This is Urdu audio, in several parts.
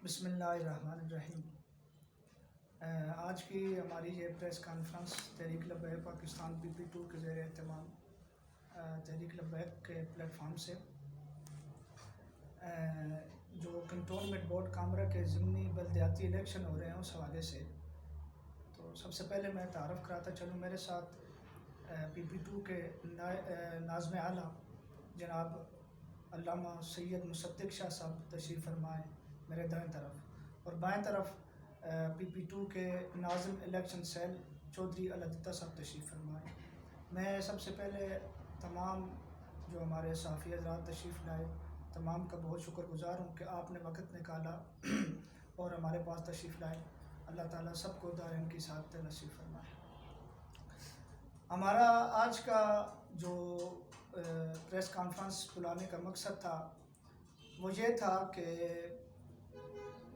بسم اللہ الرحمن الرحیم۔ آج کی ہماری یہ press conference Tehreek Labbaik Pakistan PP2 کے زیر اہتمام تحریک لبیک کے پلیٹ فارم سے جو کنٹونمنٹ بورڈ کامرا کے ضمنی بلدیاتی الیکشن ہو رہے ہیں اس حوالے سے، تو سب سے پہلے میں تعارف کراتا چلوں، میرے ساتھ PP2 کے ناظم اعلیٰ جناب علامہ سید مصدق شاہ صاحب تشریف فرمائے میرے دائیں طرف، اور بائیں طرف PP2 کے ناظم الیکشن سیل چودھری العدتہ صاحب تشریف فرمائے۔ میں سب سے پہلے تمام جو ہمارے صحافی حضرات تشریف لائے تمام کا بہت شکر گزار ہوں کہ آپ نے وقت نکالا اور ہمارے پاس تشریف لائے۔ اللہ تعالیٰ سب کو دارین کی سعادت نصیب فرمائے۔ ہمارا آج کا جو پریس کانفرنس بلانے کا مقصد تھا وہ یہ تھا کہ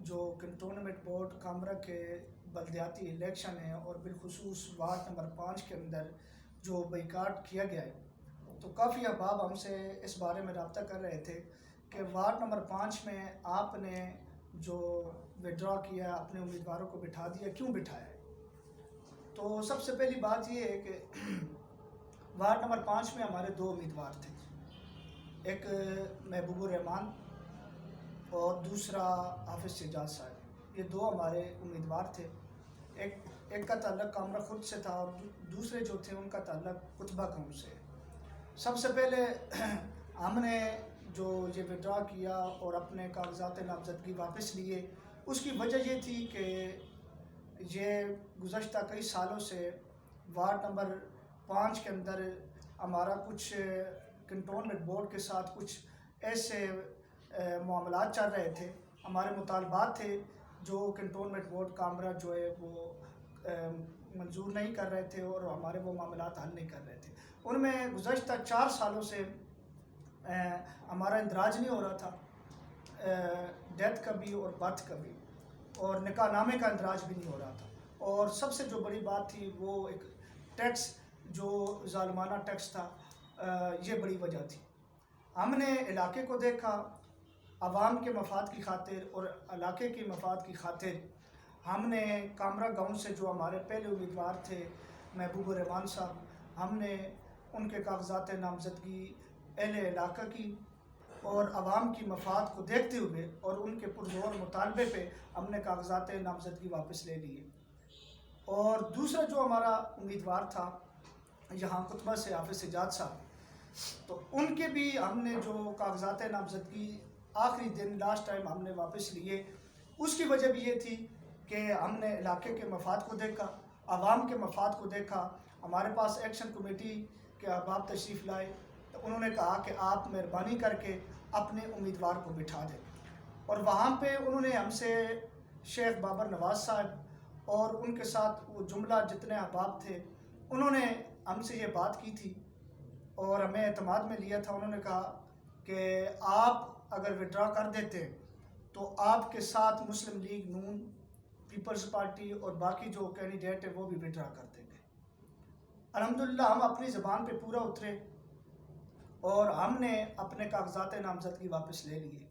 جو کنٹونمنٹ بورڈ کامرا کے بلدیاتی الیکشن ہیں اور بالخصوص وارڈ نمبر 5 کے اندر جو بائیکاٹ کیا گیا ہے، تو کافی احباب ہم سے اس بارے میں رابطہ کر رہے تھے کہ وارڈ نمبر 5 میں آپ نے جو وڈرا کیا، اپنے امیدواروں کو بٹھا دیا، کیوں بٹھایا ہے؟ تو سب سے پہلی بات یہ ہے کہ وارڈ نمبر 5 میں ہمارے 2 امیدوار تھے، ایک محبوب الرحمان اور دوسرا حافظ سجاد صاحب۔ یہ 2 ہمارے امیدوار تھے، ایک کا تعلق کامرا خود سے تھا اور دوسرے جو تھے ان کا تعلق کتبہ قوم سے۔ سب سے پہلے ہم نے جو یہ وڈرا کیا اور اپنے کاغذات نامزدگی واپس لیے، اس کی وجہ یہ تھی کہ یہ گزشتہ کئی سالوں سے وارڈ نمبر 5 کے اندر ہمارا کچھ کنٹونمنٹ بورڈ کے ساتھ کچھ ایسے معاملات چل رہے تھے، ہمارے مطالبات تھے جو کنٹونمنٹ بورڈ کامرا جو ہے وہ منظور نہیں کر رہے تھے اور ہمارے وہ معاملات حل نہیں کر رہے تھے۔ ان میں گزشتہ 4 سالوں سے ہمارا اندراج نہیں ہو رہا تھا، ڈیتھ کا بھی اور برتھ کا بھی، اور نکاح نامے کا اندراج بھی نہیں ہو رہا تھا، اور سب سے جو بڑی بات تھی وہ ایک ٹیکس جو ظالمانہ ٹیکس تھا، یہ بڑی وجہ تھی۔ ہم نے علاقے کو دیکھا، عوام کے مفاد کی خاطر اور علاقے کے مفاد کی خاطر ہم نے کامرا گاؤں سے جو ہمارے پہلے امیدوار تھے محبوب الرحمان صاحب، ہم نے ان کے کاغذات نامزدگی اہل علاقہ کی اور عوام کی مفاد کو دیکھتے ہوئے اور ان کے پرزور مطالبے پہ ہم نے کاغذات نامزدگی واپس لے لیے۔ اور دوسرا جو ہمارا امیدوار تھا یہاں کتبہ سے حافظ سجاد صاحب، تو ان کے بھی ہم نے جو کاغذات نامزدگی آخری دن لاسٹ ٹائم ہم نے واپس لیے، اس کی وجہ بھی یہ تھی کہ ہم نے علاقے کے مفاد کو دیکھا، عوام کے مفاد کو دیکھا۔ ہمارے پاس ایکشن کمیٹی کے احباب تشریف لائے تو انہوں نے کہا کہ آپ مہربانی کر کے اپنے امیدوار کو بٹھا دیں، اور وہاں پہ انہوں نے ہم سے شیخ بابر نواز صاحب اور ان کے ساتھ وہ جملہ جتنے احباب تھے انہوں نے ہم سے یہ بات کی تھی اور ہمیں اعتماد میں لیا تھا۔ انہوں نے کہا کہ آپ اگر وڈرا کر دیتے تو آپ کے ساتھ مسلم لیگ نون، پیپلز پارٹی اور باقی جو کینڈیڈیٹ ہیں وہ بھی وڈرا کر دیں گے۔ الحمدللہ ہم اپنی زبان پہ پورا اترے اور ہم نے اپنے کاغذات نامزدگی واپس لے لیے،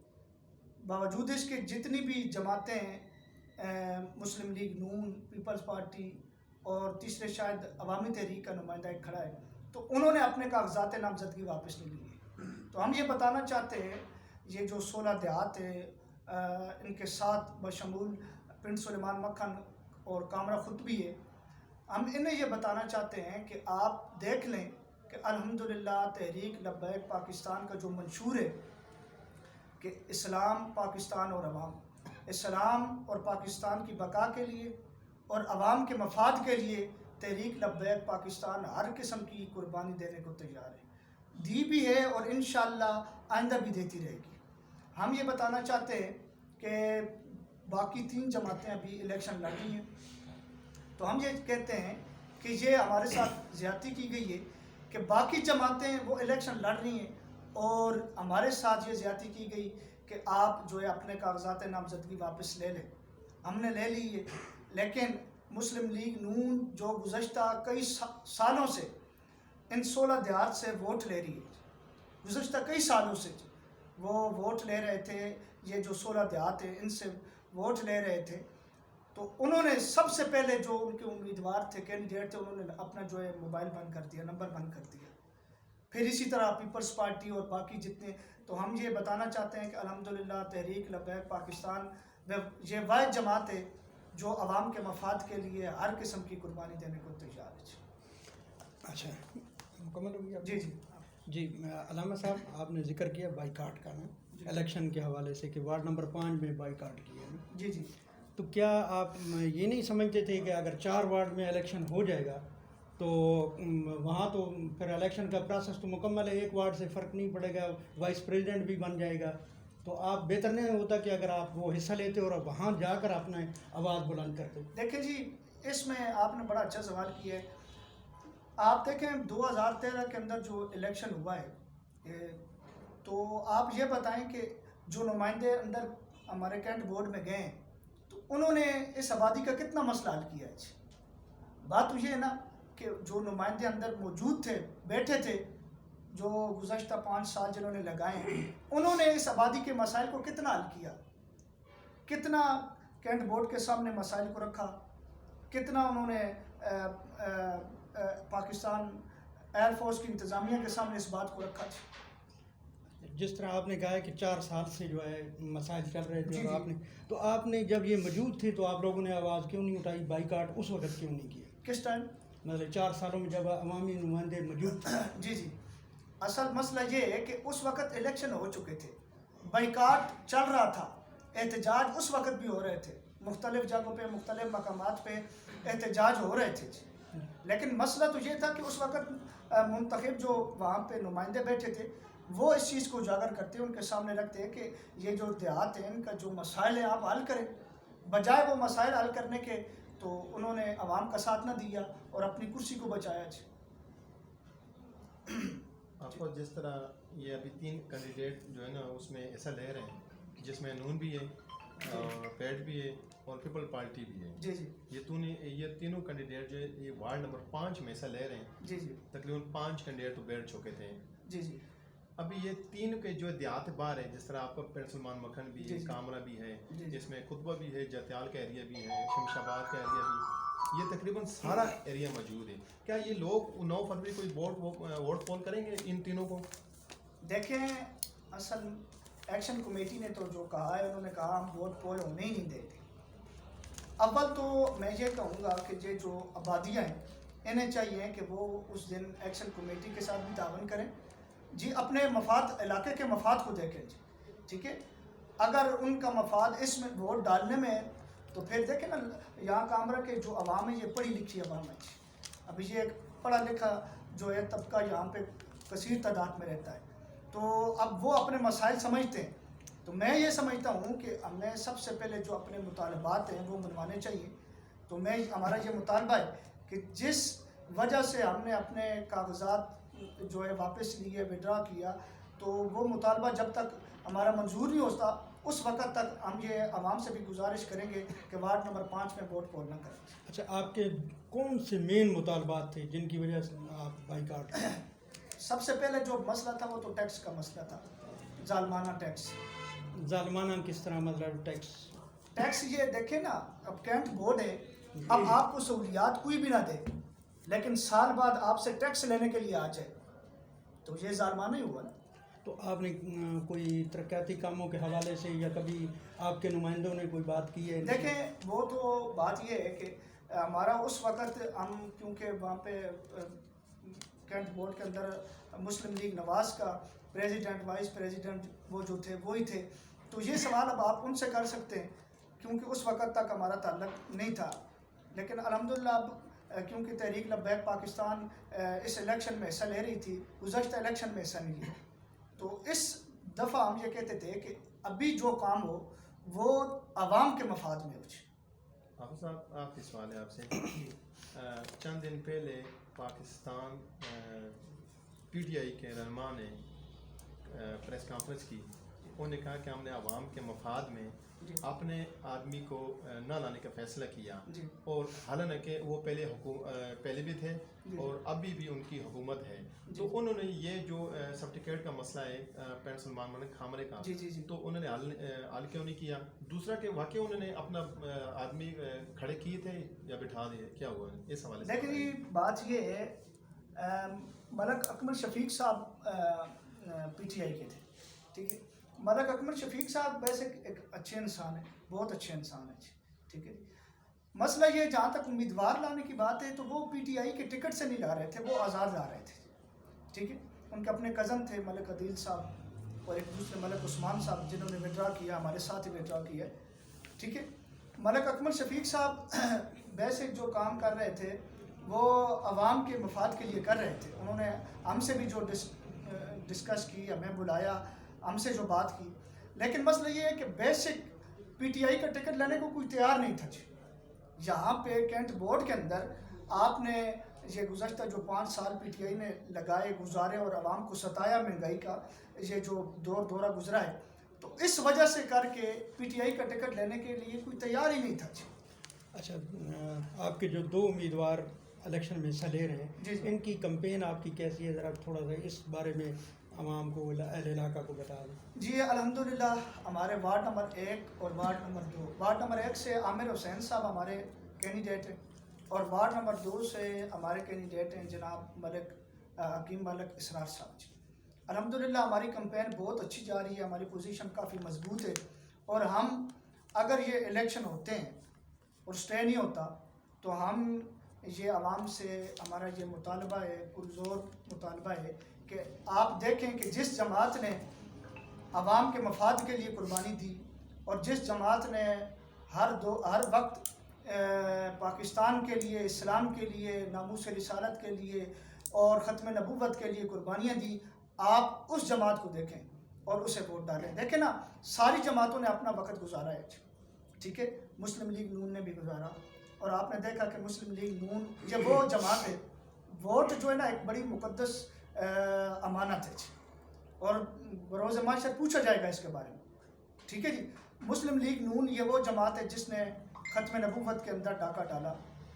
باوجود اس کے جتنی بھی جماعتیں ہیں، مسلم لیگ نون، پیپلز پارٹی اور تیسرے شاید عوامی تحریک کا نمائندہ ایک کھڑا ہے، تو انہوں نے اپنے کاغذات نامزدگی واپس لے لیے۔ تو ہم یہ بتانا چاہتے ہیں یہ جو 16 دیہات ہیں ان کے ساتھ بشمول پنڈ سلیمان مکھن اور کامرا خود بھی ہے، ہم انہیں یہ بتانا چاہتے ہیں کہ آپ دیکھ لیں کہ الحمدللہ تحریک لبیک پاکستان کا جو منشور ہے کہ اسلام، پاکستان اور عوام، اسلام اور پاکستان کی بقا کے لیے اور عوام کے مفاد کے لیے تحریک لبیک پاکستان ہر قسم کی قربانی دینے کو تیار ہے، دی بھی ہے اور انشاءاللہ آئندہ بھی دیتی رہے گی۔ ہم یہ بتانا چاہتے ہیں کہ باقی 3 جماعتیں ابھی الیکشن لڑ رہی ہیں، تو ہم یہ کہتے ہیں کہ یہ ہمارے ساتھ زیادتی کی گئی ہے کہ باقی جماعتیں وہ الیکشن لڑ رہی ہیں اور ہمارے ساتھ یہ زیادتی کی گئی کہ آپ جو ہے اپنے کاغذات نامزدگی واپس لے لیں۔ ہم نے لے لی ہے، لیکن مسلم لیگ نون جو گزشتہ کئی سالوں سے ان 16 دیہات سے ووٹ لے رہی ہے، گزشتہ کئی سالوں سے وہ ووٹ لے رہے تھے، یہ جو 16 دیہات ہیں ان سے ووٹ لے رہے تھے تو انہوں نے سب سے پہلے جو ان کے امیدوار تھے کینڈیڈیٹ تھے انہوں نے اپنا جو ہے موبائل بند کر دیا, نمبر بند کر دیا. پھر اسی طرح پیپلز پارٹی اور باقی جتنے, تو ہم یہ بتانا چاہتے ہیں کہ الحمدللہ تحریک لبیک پاکستان یہ واحد جماعت ہے جو عوام کے مفاد کے لیے ہر قسم کی قربانی دینے کو تیار ہے. اچھا مکمل ہو گیا؟ جی جی جی علامہ صاحب, آپ نے ذکر کیا بائیکاٹ کا نا الیکشن کے حوالے سے کہ وارڈ نمبر 5 میں بائیکاٹ کیا ہے. جی جی. تو کیا آپ یہ نہیں سمجھتے تھے کہ اگر 4 وارڈ میں الیکشن ہو جائے گا تو وہاں تو پھر الیکشن کا پروسیس تو مکمل ہے, 1 وارڈ سے فرق نہیں پڑے گا, وائس پریزیڈنٹ بھی بن جائے گا, تو آپ بہتر نہیں ہوتا کہ اگر آپ وہ حصہ لیتے اور وہاں جا کر اپنا آواز بلند کرتے؟ دیکھیں جی, اس میں آپ نے بڑا اچھا سوال کیا ہے. آپ دیکھیں 2013 کے اندر جو الیکشن ہوا ہے تو آپ یہ بتائیں کہ جو نمائندے اندر ہمارے کینٹ بورڈ میں گئے ہیں تو انہوں نے اس آبادی کا کتنا مسئلہ حل کیا ہے. بات تو یہ ہے نا کہ جو نمائندے اندر موجود تھے, بیٹھے تھے, جو گزشتہ 5 سال جنہوں نے لگائے ہیں, انہوں نے اس آبادی کے مسائل کو کتنا حل کیا, کتنا کینٹ بورڈ کے سامنے مسائل کو رکھا, کتنا انہوں نے پاکستان ایئر فورس کی انتظامیہ کے سامنے اس بات کو رکھا. جس طرح آپ نے کہا ہے کہ 4 سال سے جو ہے مسائل چل رہے تھے, جی اور آپ نے تو آپ نے جب یہ موجود تھے تو آپ لوگوں نے آواز کیوں نہیں اٹھائی, بائیکاٹ اس وقت کیوں نہیں کیا؟ کس ٹائم؟ مطلب 4 سالوں میں جب عوامی نمائندے موجود تھے. جی جی. اصل مسئلہ یہ ہے کہ اس وقت الیکشن ہو چکے تھے, بائیکاٹ چل رہا تھا, احتجاج اس وقت بھی ہو رہے تھے, مختلف جگہوں پہ مختلف مقامات پہ احتجاج ہو رہے تھے. لیکن مسئلہ تو یہ تھا کہ اس وقت منتخب جو وہاں پہ نمائندے بیٹھے تھے وہ اس چیز کو اجاگر کرتے, ان کے سامنے رکھتے ہیں کہ یہ جو دیہات ہیں ان کا جو مسائل ہیں آپ حل کریں, بجائے وہ مسائل حل کرنے کے تو انہوں نے عوام کا ساتھ نہ دیا اور اپنی کرسی کو بچایا. آپ کو جس طرح یہ ابھی 3 کینڈیڈیٹ جو ہے نا اس میں حصہ لے رہے ہیں, جس میں نون بھی ہے اور پیڈ بھی ہے اور پیپل پارٹی بھی ہے. جی جی. یہ تینوں کینڈیڈیٹ جو ہے یہ وارڈ نمبر 5 میں حصہ لے رہے ہیں. جی جی. تقریباً 5 کینڈیڈیٹ تو بیٹھ چکے تھے. جی جی. ابھی یہ 3 کے جو دیہات باہر ہیں, جس طرح آپ کا پیر سلمان مکھن بھی ہے, کامرہ بھی ہے, جس میں خطبہ بھی ہے, جتیال کا ایریا بھی ہے, شمش آباد کا ایریا بھی, یہ تقریباً سارا ایریا موجود ہے. کیا یہ لوگ 9 فروری کو ووٹ پول کریں گے ان تینوں کو؟ دیکھیں, اصل ایکشن کمیٹی نے تو جو کہا ہے, انہوں نے کہا ہم ووٹ پول ہونے ہی نہیں دیتے. اول تو میں یہ کہوں گا کہ یہ جو آبادیاں ہیں انہیں چاہیے کہ وہ اس دن ایکشن کمیٹی کے ساتھ بھی تعاون کریں. جی, اپنے مفاد, علاقے کے مفاد کو دیکھیں جی, ٹھیک ہے. اگر ان کا مفاد اس میں ووٹ ڈالنے میں ہے تو پھر دیکھیں نا, یہاں کامرہ کے جو عوام ہے یہ پڑھی لکھی عوام ہے. ابھی یہ ایک پڑھا لکھا جو ہے طبقہ یہاں پہ کثیر تعداد میں رہتا ہے, تو اب وہ اپنے مسائل سمجھتے ہیں. تو میں یہ سمجھتا ہوں کہ ہمیں سب سے پہلے جو اپنے مطالبات ہیں وہ منوانے چاہیے. تو ہمارا یہ مطالبہ ہے کہ جس وجہ سے ہم نے اپنے کاغذات جو ہے واپس لیے, وڈرا کیا, تو وہ مطالبہ جب تک ہمارا منظور نہیں ہوتا اس وقت تک ہم یہ عوام سے بھی گزارش کریں گے کہ وارڈ نمبر 5 میں ووٹ پول نہ کریں. اچھا, آپ کے کون سے مین مطالبات تھے جن کی وجہ سے آپ بائیکاٹ؟ سب سے پہلے جو مسئلہ تھا وہ تو ٹیکس کا مسئلہ تھا, ظالمانہ ٹیکس. ظالمانہ کس طرح؟ مطلب ٹیکس یہ دیکھیں نا, اب کینٹ بورڈ ہے, اب آپ کو سہولیات کوئی بھی نہ دے لیکن سال بعد آپ سے ٹیکس لینے کے لیے آ جائے تو یہ ظالمانہ ہی ہوا نا. تو آپ نے کوئی ترقیاتی کاموں کے حوالے سے یا کبھی آپ کے نمائندوں نے کوئی بات کی ہے؟ دیکھیں, وہ تو بات یہ ہے کہ ہمارا اس وقت ہم کیونکہ وہاں پہ کینٹ بورڈ کے اندر مسلم لیگ نواز کا پریزیڈنٹ, وائس پریزیڈنٹ وہ جو تھے وہی تھے, تو یہ سوال اب آپ ان سے کر سکتے ہیں کیونکہ اس وقت تک ہمارا تعلق نہیں تھا. لیکن الحمدللہ اب کیونکہ تحریک لبیک پاکستان اس الیکشن میں حصہ لے رہی تھی, گزشتہ الیکشن میں حصہ نہیں لیا, تو اس دفعہ ہم یہ کہتے تھے کہ ابھی جو کام ہو وہ عوام کے مفاد میں ہو. حافظ صاحب, آپ کی سوال ہے آپ سے. چند دن پہلے پاکستان پی ٹی آئی کے رہنما نے پریس کانفرنس کی, انہوں نے کہا کہ ہم نے عوام کے مفاد میں اپنے آدمی کو نہ لانے کا فیصلہ کیا جی اور حالانکہ وہ پہلے بھی تھے اور ابھی بھی ان کی حکومت ہے تو انہوں نے یہ جو سرٹیفکیٹ کا مسئلہ ہے پیر سلمان ملک خامرے کا تو انہوں نے حل کیوں نہیں کیا؟ دوسرا کہ واقعی انہوں نے اپنا آدمی کھڑے کیے تھے یا بٹھا دیے، کیا ہوا ہے اس حوالے سے؟ دیکھیں بات یہ ہے، ملک اکمل شفیق صاحب پی ٹی آئی کے تھے، ٹھیک ہے. ملک اکمل شفیق صاحب ویسے ایک اچھے انسان ہیں، بہت اچھے انسان ہیں، ٹھیک ہے. مسئلہ یہ جہاں تک امیدوار لانے کی بات ہے تو وہ پی ٹی آئی کے ٹکٹ سے نہیں لا رہے تھے، وہ آزاد لا رہے تھے، ٹھیک ہے. ان کے اپنے کزن تھے ملک عدیل صاحب اور ایک دوسرے ملک عثمان صاحب جنہوں نے وڈرا کیا، ہمارے ساتھ ہی وڈرا کیا، ٹھیک ہے. ملک اکمل شفیق صاحب بیسک جو کام کر رہے تھے وہ عوام کے مفاد کے لیے کر رہے تھے. انہوں نے ہم سے بھی جو ڈسکس کی، ہمیں بلایا، ہم سے جو بات کی، لیکن مسئلہ یہ ہے کہ بیسک پی ٹی آئی کا ٹکٹ لینے کو کوئی تیار نہیں تھا. یہاں پہ کینٹ بورڈ کے اندر آپ نے یہ گزشتہ جو 5 سال پی ٹی آئی نے لگائے گزارے اور عوام کو ستایا، مہنگائی کا یہ جو دورہ گزرا ہے، تو اس وجہ سے کر کے پی ٹی آئی کا ٹکٹ لینے کے لیے کوئی تیار ہی نہیں تھا. اچھا، آپ کے جو 2 امیدوار الیکشن میں حصہ لے رہے ہیں، ان کی کمپین آپ کی کیسی ہے؟ ذرا تھوڑا سا اس بارے میں عوام کو، اہل علاقہ کو بتا دیں. جی الحمدللہ ہمارے وارڈ نمبر 1 اور وارڈ نمبر 2، وارڈ نمبر 1 سے عامر حسین صاحب ہمارے کینڈیڈیٹ ہیں اور وارڈ نمبر 2 سے ہمارے کینڈیڈیٹ ہیں جناب ملک حکیم ملک اسرار صاحب. جی الحمدللہ ہماری کمپین بہت اچھی جا رہی ہے، ہماری پوزیشن کافی مضبوط ہے اور ہم اگر یہ الیکشن ہوتے ہیں اور اسٹے نہیں ہوتا تو ہم یہ عوام سے ہمارا یہ مطالبہ ہے، پرزور مطالبہ ہے کہ آپ دیکھیں کہ جس جماعت نے عوام کے مفاد کے لیے قربانی دی اور جس جماعت نے ہر وقت پاکستان کے لیے، اسلام کے لیے، ناموس رسالت کے لیے اور ختم نبوت کے لیے قربانیاں دی، آپ اس جماعت کو دیکھیں اور اسے ووٹ ڈالیں. دیکھیں نا، ساری جماعتوں نے اپنا وقت گزارا ہے، ٹھیک ہے. مسلم لیگ نون نے بھی گزارا اور آپ نے دیکھا کہ مسلم لیگ نون یہ وہ جماعت ہے، ووٹ جو ہے نا ایک بڑی مقدس امانت ہے اور بروز معاشر پوچھا جائے گا اس کے بارے میں، ٹھیک ہے جی. مسلم لیگ نون یہ وہ جماعت ہے جس نے ختم نبوت کے اندر ڈاکہ ڈالا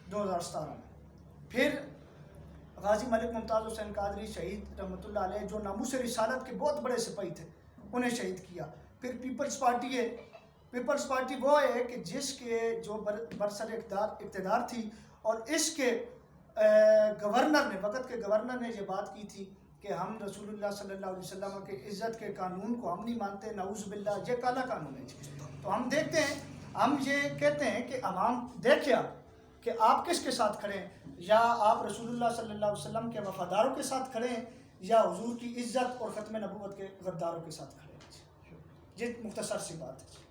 2017 میں. پھر غازی ملک ممتاز حسین قادری شہید رحمۃ اللہ علیہ جو ناموس رسالت کے بہت بڑے سپاہی تھے، انہیں شہید کیا. پھر پیپلز پارٹی ہے، پیپلز پارٹی وہ ہے کہ جس کے جو برسر اقتدار تھی اور اس کے گورنر نے، وقت کے گورنر نے یہ بات کی تھی کہ ہم رسول اللہ صلی اللہ علیہ وسلم کے عزت کے قانون کو ہم نہیں مانتے، نعوذ باللہ یہ کالا قانون ہے. تو ہم دیکھتے ہیں، ہم یہ کہتے ہیں کہ عوام دیکھے کہ آپ کس کے ساتھ کھڑے ہیں، یا آپ رسول اللہ صلی اللہ علیہ وسلم کے وفاداروں کے ساتھ کھڑے ہیں یا حضور کی عزت اور ختم نبوت کے غداروں کے ساتھ کھڑے ہیں. یہ مختصر سی بات ہے.